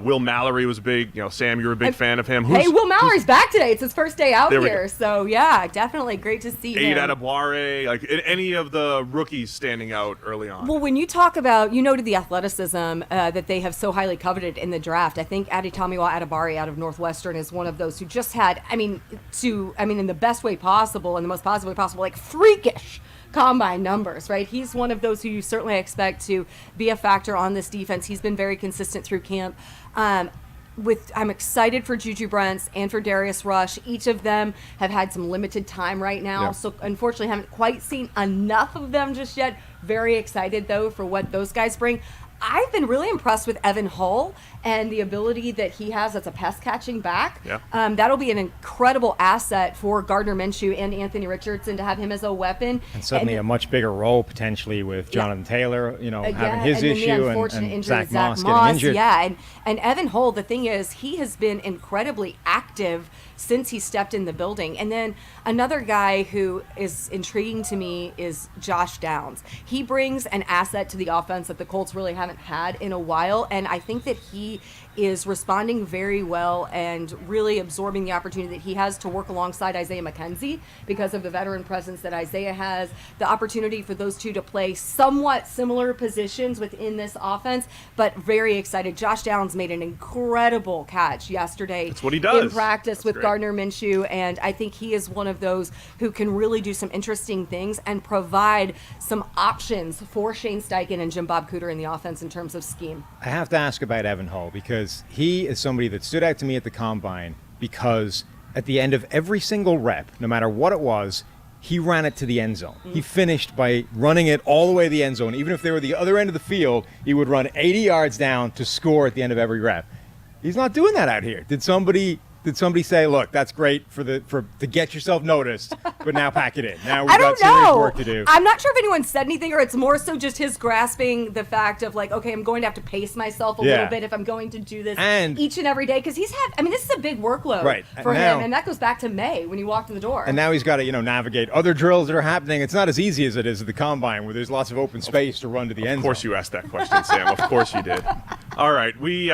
Will Mallory was big. Sam, you're a big fan of him. Will Mallory's back today. It's his first day out here. So, yeah, definitely great to see him. Adebawore, like any of the rookies standing out early on. Well, when you talk about, to the athleticism that they have so highly coveted in the draft, I think Adetomiwa Adebawore out of Northwestern is one of those who just had, in the best way possible, in the most positive way possible, like freakish combine numbers, right? He's one of those who you certainly expect to be a factor on this defense. He's been very consistent through camp. I'm excited for Juju Brents and for Darius Rush. Each of them have had some limited time right now, so unfortunately haven't quite seen enough of them just yet. Very excited, though, for what those guys bring. I've been really impressed with Evan Hull and the ability that he has as a pass-catching back. Yeah. That'll be an incredible asset for Gardner Minshew and Anthony Richardson to have him as a weapon. And suddenly a much bigger role potentially with Jonathan Taylor, having his issue and Zach Moss getting injured. Yeah, and Evan Hull, the thing is, he has been incredibly active since he stepped in the building. And then another guy who is intriguing to me is Josh Downs. He brings an asset to the offense that the Colts really haven't had in a while, and I think that he is responding very well and really absorbing the opportunity that he has to work alongside Isaiah McKenzie because of the veteran presence that Isaiah has, the opportunity for those two to play somewhat similar positions within this offense, but very excited. Josh Downs made an incredible catch yesterday. That's what he does. In practice with Gardner Minshew, and I think he is one of those who can really do some interesting things and provide some options for Shane Steichen and Jim Bob Cooter in the offense in terms of scheme. I have to ask about Evan Hull because he is somebody that stood out to me at the Combine because at the end of every single rep, no matter what it was, he ran it to the end zone. He finished by running it all the way to the end zone. Even if they were the other end of the field, he would run 80 yards down to score at the end of every rep. He's not doing that out here. Did somebody say, look, that's great to get yourself noticed, but now pack it in. Now we've got serious work to do. I'm not sure if anyone said anything, or it's more so just his grasping the fact of like, okay, I'm going to have to pace myself a little bit if I'm going to do this each and every day, because he's had, this is a big workload for him, and that goes back to May when he walked in the door. And now he's got to, navigate other drills that are happening. It's not as easy as it is at the Combine where there's lots of open space to run to the end zone. Of course you asked that question, Sam. Of course you did. All right, we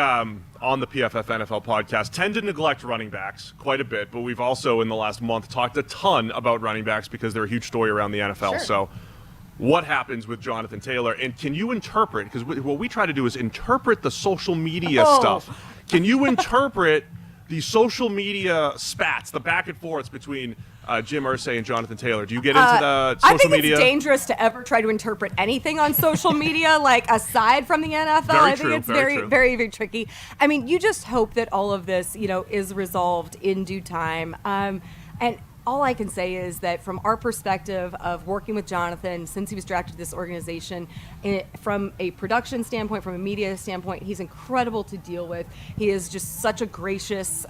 on the PFF NFL podcast tend to neglect running backs quite a bit, but we've also in the last month talked a ton about running backs because they're a huge story around the NFL. Sure. So what happens with Jonathan Taylor, and can you interpret, because what we try to do is interpret the social media stuff. Can you interpret the social media spats, the back and forths between Jim Irsay and Jonathan Taylor? Do you get into the social media? I think it's dangerous to ever try to interpret anything on social media, like aside from the NFL. I think it's very, very, very tricky. You just hope that all of this, is resolved in due time. And all I can say is that from our perspective of working with Jonathan since he was drafted to this organization, from a production standpoint, from a media standpoint, he's incredible to deal with. He is just such a gracious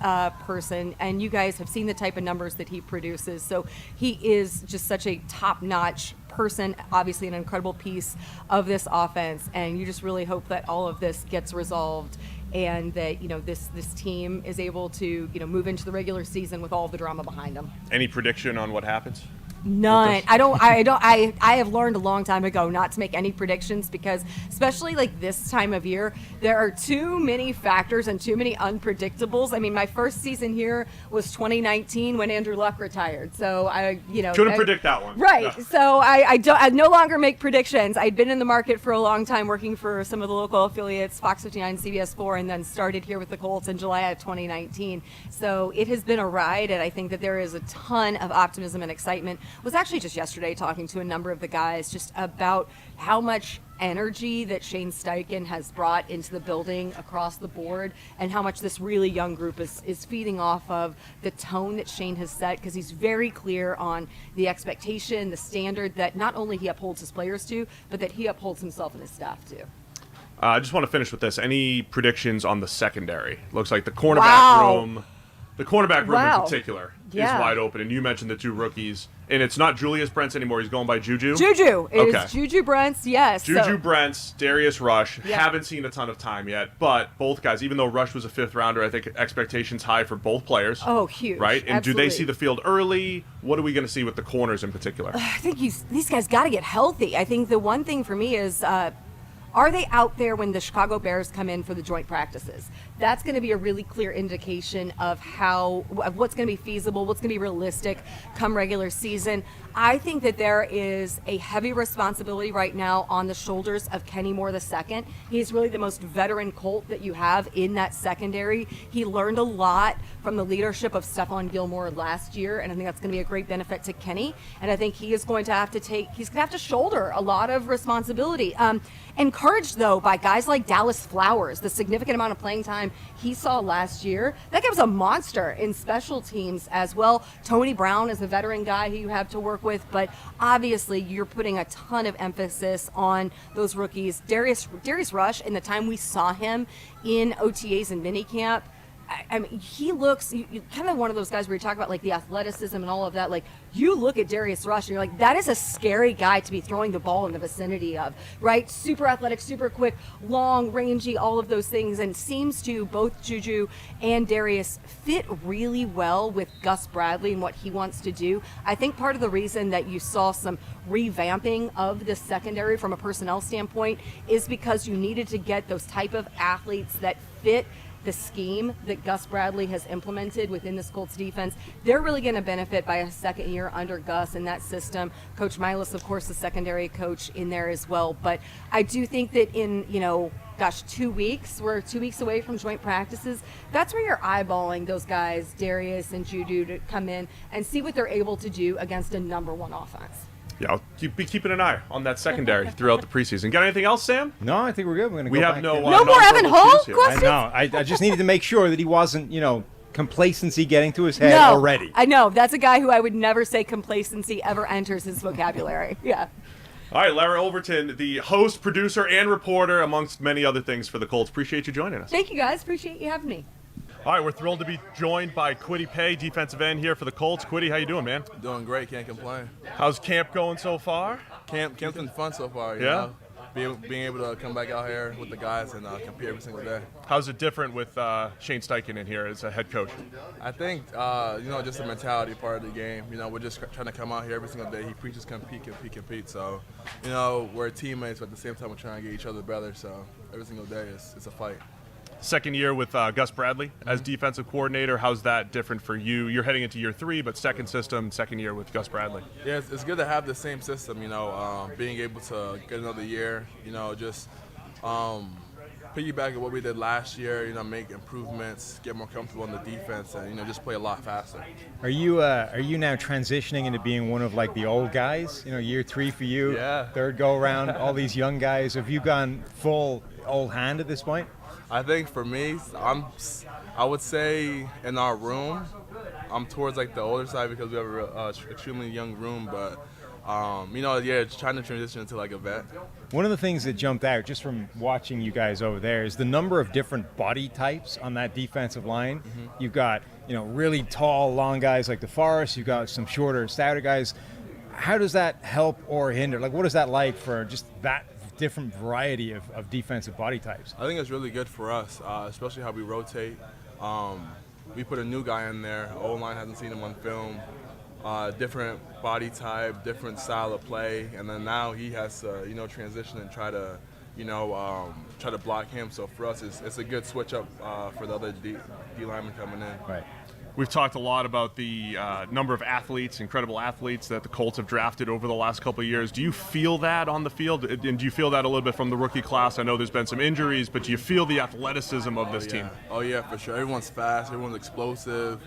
person, and you guys have seen the type of numbers that he produces. So he is just such a top-notch person, obviously an incredible piece of this offense, and you just really hope that all of this gets resolved and that this team is able to move into the regular season with all of the drama behind them. Any prediction on what happens? None. I have learned a long time ago not to make any predictions, because especially like this time of year, there are too many factors and too many unpredictables. I mean, my first season here was 2019 when Andrew Luck retired. So couldn't predict that one. Right. No. So I no longer make predictions. I'd been in the market for a long time working for some of the local affiliates, Fox 59, CBS 4, and then started here with the Colts in July of 2019. So it has been a ride, and I think that there is a ton of optimism and excitement. Was actually just yesterday talking to a number of the guys just about how much energy that Shane Steichen has brought into the building across the board, and how much this really young group is feeding off of the tone that Shane has set, because he's very clear on the expectation, the standard that not only he upholds his players to, but that he upholds himself and his staff to. I just want to finish with this. Any predictions on the secondary? Looks like the cornerback room. The cornerback room in particular is wide open, and you mentioned the two rookies, and it's not Julius Brents anymore. He's going by Juju. It is Juju Brents, yes. Juju Brents, Darius Rush. Haven't seen a ton of time yet, but both guys, even though Rush was a 5th rounder, I think expectations high for both players. Oh, huge. Right? And Absolutely. do they see the field early? What are we going to see with the corners in particular? I think these guys got to get healthy. I think the one thing for me is, are they out there when the Chicago Bears come in for the joint practices? That's going to be a really clear indication of what's going to be feasible, what's going to be realistic come regular season. I think that there is a heavy responsibility right now on the shoulders of Kenny Moore II. He's really the most veteran Colt that you have in that secondary. He learned a lot from the leadership of Stephon Gilmore last year, and I think that's going to be a great benefit to Kenny. And I think he is going to have to shoulder a lot of responsibility. Encouraged, though, by guys like Dallas Flowers, the significant amount of playing time he saw last year. That guy was a monster in special teams as well. Tony Brown is a veteran guy who you have to work with, but obviously you're putting a ton of emphasis on those rookies. Darius Rush, in the time we saw him in OTAs and minicamp, I mean, he looks kind of one of those guys where you talk about like the athleticism and all of that. Like, you look at Darius Rush and you're like, that is a scary guy to be throwing the ball in the vicinity of, right? Super athletic, super quick, long, rangy, all of those things, and seems to both Juju and Darius fit really well with Gus Bradley and what he wants to do. I think part of the reason that you saw some revamping of the secondary from a personnel standpoint is because you needed to get those type of athletes that fit the scheme that Gus Bradley has implemented within this Colts defense. They're really going to benefit by a second year under Gus in that system. Coach Milas, of course, the secondary coach in there as well. But I do think that in, 2 weeks, we're 2 weeks away from joint practices. That's where you're eyeballing those guys, Darius and Juju, to come in and see what they're able to do against a number one offense. Yeah, I'll be keeping an eye on that secondary throughout the preseason. Got anything else, Sam? No, I think we're good. We're gonna we go have back no more Evan Hull questions? I know. I just needed to make sure that he wasn't, complacency getting to his head already. I know. That's a guy who I would never say complacency ever enters his vocabulary. Yeah. All right, Lara Overton, the host, producer, and reporter, amongst many other things for the Colts. Appreciate you joining us. Thank you, guys. Appreciate you having me. All right, we're thrilled to be joined by Kwity Paye, defensive end here for the Colts. Kwity, how you doing, man? Doing great, can't complain. How's camp going so far? Camp's been fun so far, you know? Being able to come back out here with the guys and compete every single day. How's it different with Shane Steichen in here as a head coach? I think, just the mentality part of the game. We're just trying to come out here every single day. He preaches compete. So, we're teammates, but at the same time we're trying to get each other better. So every single day it's a fight. Second year with Gus Bradley as defensive coordinator. How's that different for you? You're heading into year 3, but second year with Gus Bradley. Yeah, it's good to have the same system, being able to get another year, just piggyback at what we did last year, make improvements, get more comfortable in the defense, and, just play a lot faster. Are you now transitioning into being one of like the old guys? Year 3 for you, third go around, all these young guys. Have you gone full old hand at this point? I think for me, I would say in our room, I'm towards like the older side because we have a extremely young room, but just trying to transition into like a vet. One of the things that jumped out just from watching you guys over there is the number of different body types on that defensive line. Mm-hmm. You've got, really tall, long guys like DeForest. You've got some shorter, stouter guys. How does that help or hinder? Like, what is that like for just that different variety of defensive body types. I think it's really good for us, especially how we rotate. We put a new guy in there. O-line hasn't seen him on film. Different body type, different style of play, and then now he has to, transition and try to block him. So for us, it's a good switch up for the other D linemen coming in. Right. We've talked a lot about the number of athletes, incredible athletes that the Colts have drafted over the last couple of years. Do you feel that on the field? And do you feel that a little bit from the rookie class? I know there's been some injuries, but do you feel the athleticism of this team? Oh, yeah, for sure. Everyone's fast. Everyone's explosive.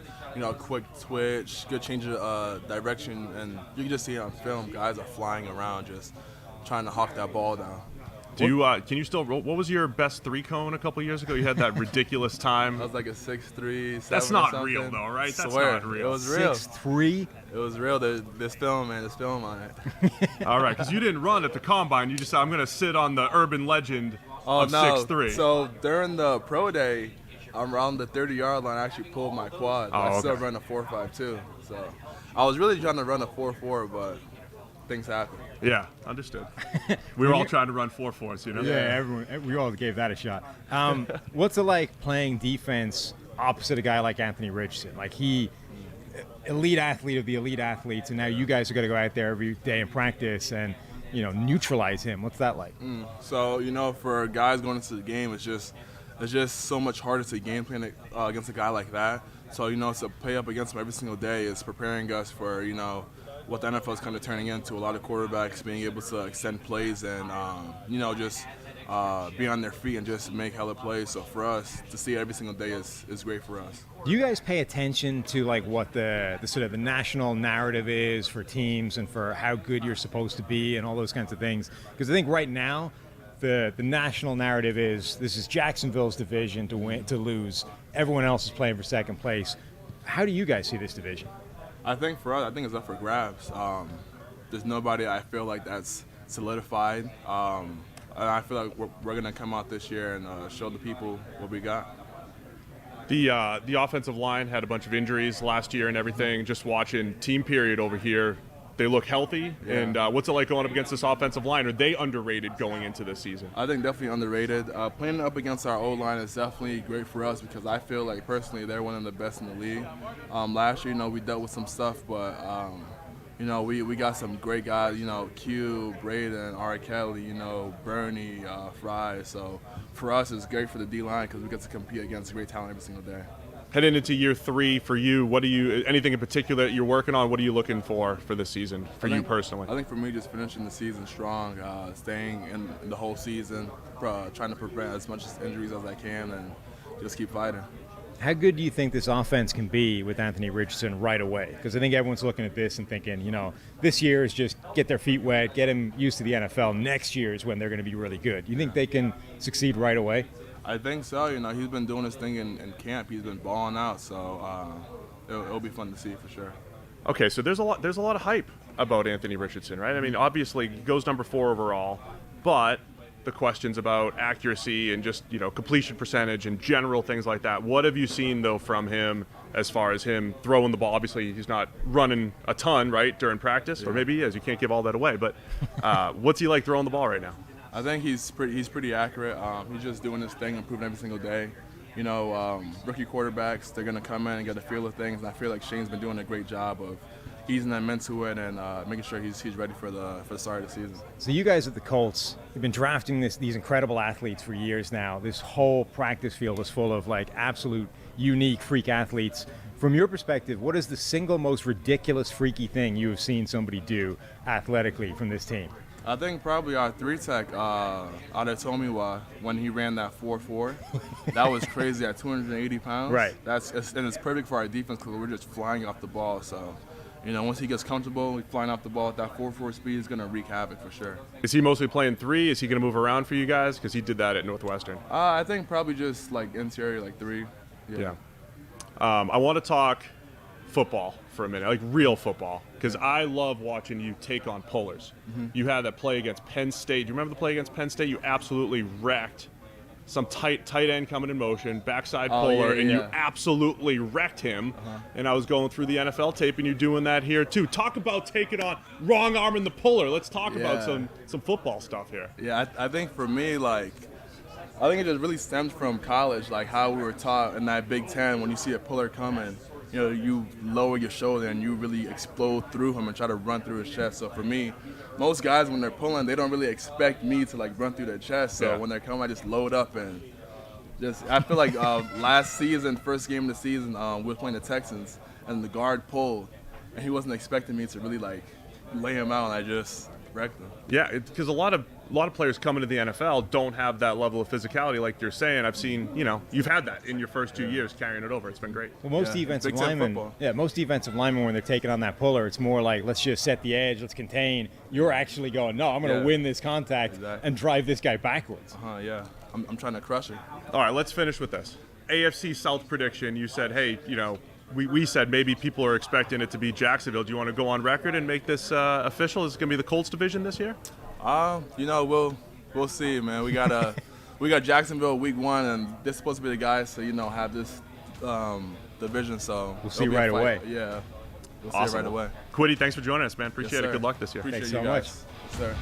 Quick twitch, good change of direction. And you can just see it on film. Guys are flying around just trying to hawk that ball down. Do you, can you still roll? What was your best 3-cone a couple years ago? You had that ridiculous time. That was like a 6'3", 7 That's not real, though, right? That's not real. It was real. 6'3"? It was real. There's film, man. There's film on it. All right, because you didn't run at the combine. You just said, I'm going to sit on the urban legend of 6'3". So during the pro day, around the 30-yard line, I actually pulled my quad. But I still run a 4.52. So I was really trying to run a 4.4, but things happen. Yeah, understood. We were all trying to run 4.4s, Yeah, everyone. We all gave that a shot. What's it like playing defense opposite a guy like Anthony Richardson? Like elite athlete of the elite athletes, and now you guys are going to go out there every day in practice and neutralize him. What's that like? So for guys going into the game, it's just so much harder to game plan against a guy like that. So to play up against him every single day is preparing us for what the NFL is kind of turning into. A lot of quarterbacks being able to extend plays and just be on their feet and just make hella plays. So for us to see it every single day is great for us. Do you guys pay attention to what the sort of the national narrative is for teams and for how good you're supposed to be and all those kinds of things? Because I think right now the national narrative is this is Jacksonville's division to lose. Everyone else is playing for second place. How do you guys see this division? I think for us, it's up for grabs. There's nobody I feel like that's solidified. And I feel like we're going to come out this year and show the people what we got. The offensive line had a bunch of injuries last year and everything. Just watching team period over here, they look healthy. Yeah. And what's it like going up against this offensive line? Are they underrated going into this season? I think definitely underrated. Playing up against our O-line is definitely great for us because I feel like personally they're one of the best in the league. Last year, we dealt with some stuff, but we got some great guys. Q, Braden, R. Kelly, Bernie, Fry. So for us, it's great for the D-line because we get to compete against great talent every single day. Heading into year 3 for you, anything in particular that you're working on? What are you looking for this season for you personally? I think for me, just finishing the season strong, staying in the whole season, trying to prevent as much injuries as I can, and just keep fighting. How good do you think this offense can be with Anthony Richardson right away? Because I think everyone's looking at this and thinking, this year is just get their feet wet, get him used to the NFL. Next year is when they're going to be really good. You think they can succeed right away? I think so. He's been doing his thing in camp. He's been balling out, so it'll be fun to see for sure. Okay, so there's a lot of hype about Anthony Richardson, right? I mean, obviously he goes number 4 overall, but the questions about accuracy and just completion percentage and general things like that. What have you seen though from him as far as him throwing the ball? Obviously he's not running a ton, right, during practice, or maybe he is. You can't give all that away, but what's he like throwing the ball right now? I think he's pretty accurate. He's just doing his thing, improving every single day. Rookie quarterbacks, they're gonna come in and get a feel of things, and I feel like Shane's been doing a great job of easing them into it and making sure he's ready for the start of the season. So you guys at the Colts have been drafting these incredible athletes for years now. This whole practice field is full of absolute unique freak athletes. From your perspective, what is the single most ridiculous freaky thing you have seen somebody do athletically from this team? I think probably our 3-tech, Adetomiwa, when he ran that 4.4, that was crazy at 280 pounds. Right. And it's perfect for our defense because we're just flying off the ball. So, once he gets comfortable, flying off the ball at that 4.4 speed, he's going to wreak havoc for sure. Is he mostly playing 3? Is he going to move around for you guys? Because he did that at Northwestern. I think probably just interior, 3. Yeah. I want to talk football for a minute, real football, because I love watching you take on pullers. Mm-hmm. You had that play against Penn State. Do you remember the play against Penn State? You absolutely wrecked some tight end coming in motion, backside puller, and you absolutely wrecked him. And I was going through the NFL tape, and you're doing that here too. Talk about taking on wrong arm in the puller. Let's talk about some football stuff here. Yeah, I think for me, like, I think it just really stems from college, like how we were taught in that Big Ten. When you see a puller coming, you know, you lower your shoulder and you really explode through him and try to run through his chest. So for me, most guys, when they're pulling, they don't really expect me to like run through their chest. So when they're coming, I just load up and just. I feel like last season, first game of the season, we were playing the Texans, and the guard pulled, and he wasn't expecting me to really like lay him out, and I just wrecked him. Yeah, because a lot of players coming to the NFL don't have that level of physicality, like you're saying. I've seen, you know, you've had that in your first 2 years carrying it over. It's been great. Well, most defensive linemen, most defensive linemen, when they're taking on that puller, it's more like, let's just set the edge, let's contain. You're actually going, no, I'm going to win this contact and drive this guy backwards. I'm trying to crush it. All right, let's finish with this. AFC South prediction. You said, hey, you know, we said maybe people are expecting it to be Jacksonville. Do you want to go on record and make this official? Is it going to be the Colts division this year? You know, we'll see, man. We got Jacksonville week 1, and they're supposed to be the guys to, you know, have this division. So we'll see right away. Yeah, we'll see it right away. Quitty, thanks for joining us, man. Appreciate it. Sir. Good luck this year. Appreciate Thanks you so guys. much. Yes, sir.